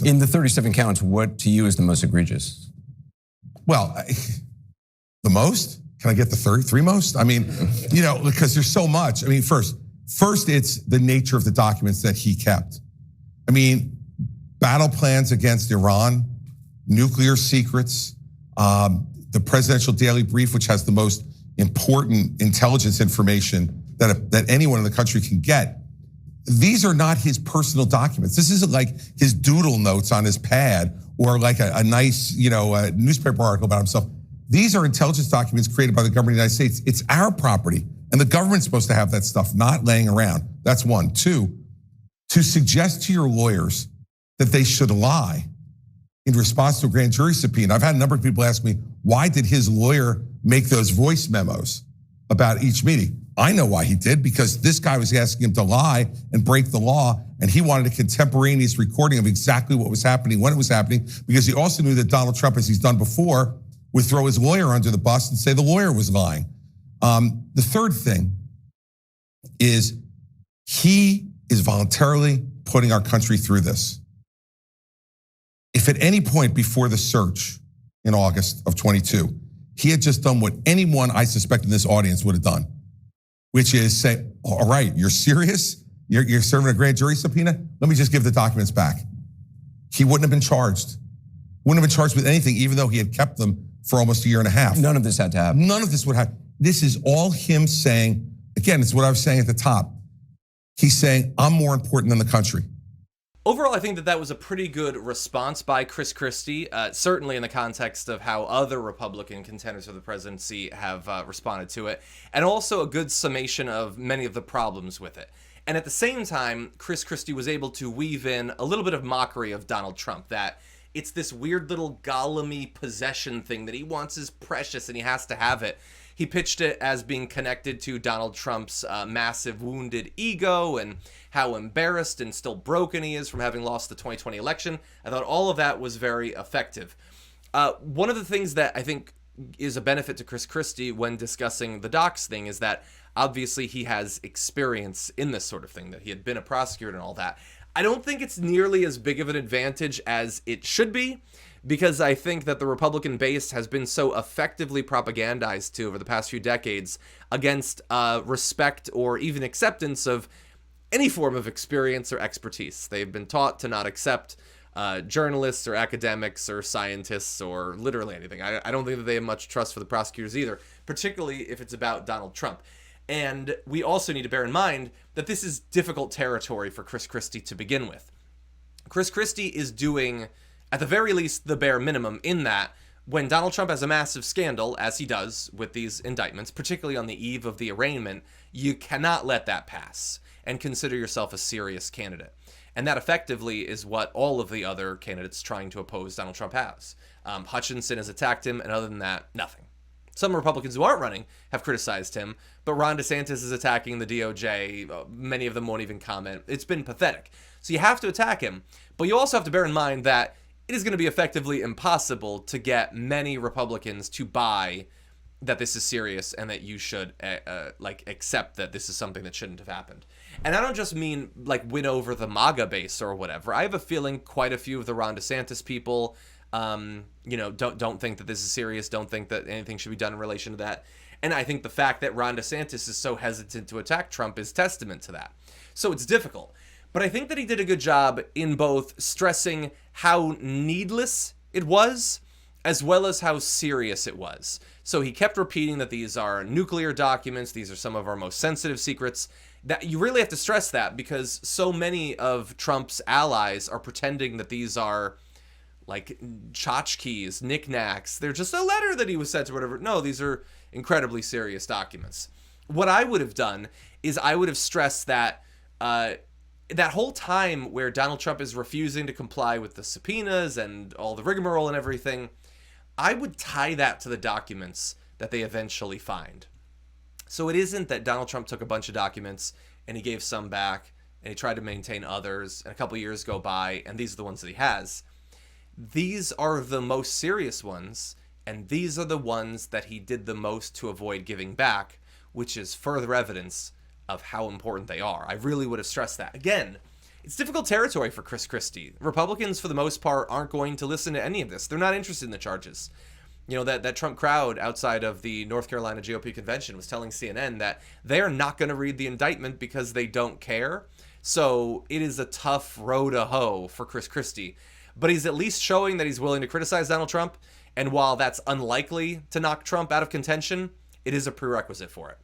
In the 37 counts, what to you is the most egregious? Well, the most? Can I get the 33 most? I mean, because there's so much. I mean, first, it's the nature of the documents that he kept. I mean, battle plans against Iran, nuclear secrets, the presidential daily brief, which has the most important intelligence information that anyone in the country can get. These are not his personal documents. This isn't like his doodle notes on his pad or like a nice, newspaper article about himself. These are intelligence documents created by the government of the United States. It's our property, and the government's supposed to have that stuff, not laying around. That's one. Two, to suggest to your lawyers that they should lie in response to a grand jury subpoena. I've had a number of people ask me, why did his lawyer make those voice memos about each meeting? I know why he did, because this guy was asking him to lie and break the law, and he wanted a contemporaneous recording of exactly what was happening, when it was happening, because he also knew that Donald Trump, as he's done before, would throw his lawyer under the bus and say the lawyer was lying. The third thing is he is voluntarily putting our country through this. If at any point before the search in August of 22, he had just done what anyone I suspect in this audience would have done, which is say, all right, you're serious? You're serving a grand jury subpoena? Let me just give the documents back. He wouldn't have been charged. Wouldn't have been charged with anything, even though he had kept them for almost a year and a half. None of this had to happen. None of this would happen. This is all him saying, again, it's what I was saying at the top. He's saying, I'm more important than the country. Overall, I think that was a pretty good response by Chris Christie, certainly in the context of how other Republican contenders for the presidency have responded to it, and also a good summation of many of the problems with it. And at the same time, Chris Christie was able to weave in a little bit of mockery of Donald Trump, that it's this weird little Gollum-y possession thing that he wants is precious and he has to have it. He pitched it as being connected to Donald Trump's massive wounded ego and how embarrassed and still broken he is from having lost the 2020 election. I thought all of that was very effective. One of the things that I think is a benefit to Chris Christie when discussing the docs thing is that obviously he has experience in this sort of thing, that he had been a prosecutor and all that. I don't think it's nearly as big of an advantage as it should be, because I think that the Republican base has been so effectively propagandized to over the past few decades against respect or even acceptance of any form of experience or expertise. They've been taught to not accept journalists or academics or scientists or literally anything. I don't think that they have much trust for the prosecutors either, particularly if it's about Donald Trump. And we also need to bear in mind that this is difficult territory for Chris Christie to begin with. Chris Christie is doing, at the very least, the bare minimum in that when Donald Trump has a massive scandal, as he does with these indictments, particularly on the eve of the arraignment, you cannot let that pass and consider yourself a serious candidate. And that effectively is what all of the other candidates trying to oppose Donald Trump has. Hutchinson has attacked him, and other than that, nothing. Some Republicans who aren't running have criticized him, but Ron DeSantis is attacking the DOJ. Many of them won't even comment. It's been pathetic. So you have to attack him, but you also have to bear in mind that it is going to be effectively impossible to get many Republicans to buy that this is serious and that you should accept that this is something that shouldn't have happened. And I don't just mean win over the MAGA base or whatever. I have a feeling quite a few of the Ron DeSantis people don't think that this is serious, don't think that anything should be done in relation to that. And I think the fact that Ron DeSantis is so hesitant to attack Trump is testament to that. So it's difficult. But I think that he did a good job in both stressing how needless it was, as well as how serious it was. So he kept repeating that these are nuclear documents, these are some of our most sensitive secrets. That you really have to stress that because so many of Trump's allies are pretending that these are tchotchkes, knickknacks. They're just a letter that he was sent or whatever. No, these are incredibly serious documents. What I would have done is I would have stressed that that whole time where Donald Trump is refusing to comply with the subpoenas and all the rigmarole and everything, I would tie that to the documents that they eventually find. So it isn't that Donald Trump took a bunch of documents and he gave some back and he tried to maintain others and a couple years go by and these are the ones that he has. These are the most serious ones, and these are the ones that he did the most to avoid giving back, which is further evidence of how important they are. I really would have stressed that. Again, it's difficult territory for Chris Christie. Republicans, for the most part, aren't going to listen to any of this. They're not interested in the charges. You know, that Trump crowd outside of the North Carolina GOP convention was telling CNN that they are not going to read the indictment because they don't care. So it is a tough row to hoe for Chris Christie. But he's at least showing that he's willing to criticize Donald Trump. And while that's unlikely to knock Trump out of contention, it is a prerequisite for it.